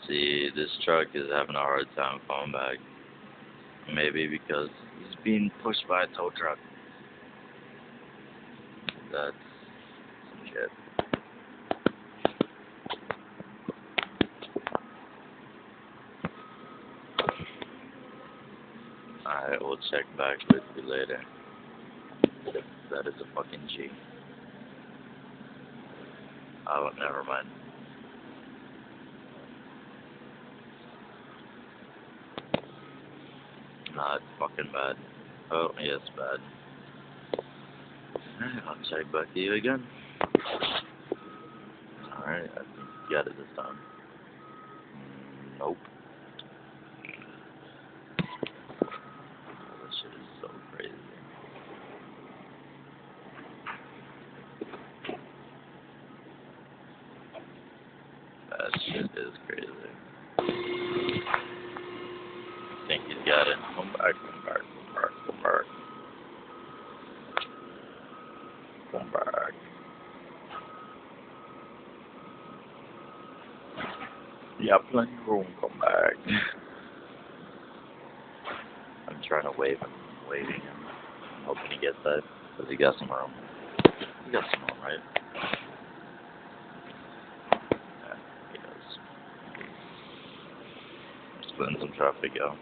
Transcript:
See, this truck is having a hard time coming back. Maybe because he's being pushed by a tow truck. That's some shit. Alright, we'll check back with you later. That is a fucking G. Oh, never mind. Nah, it's fucking bad. Oh, yes, bad. Alright, I'll check back to you again. Alright, I think you got it this time. Nope. This shit is so crazy. That shit is crazy. I think he's got it. Come back, come back, come back, come back. Come back. Yeah, plenty of room, come back. I'm trying to wave him, waving him. I'm hoping he gets that, because he got some room. He got some room, right? Yeah, he does. Splitting some traffic out.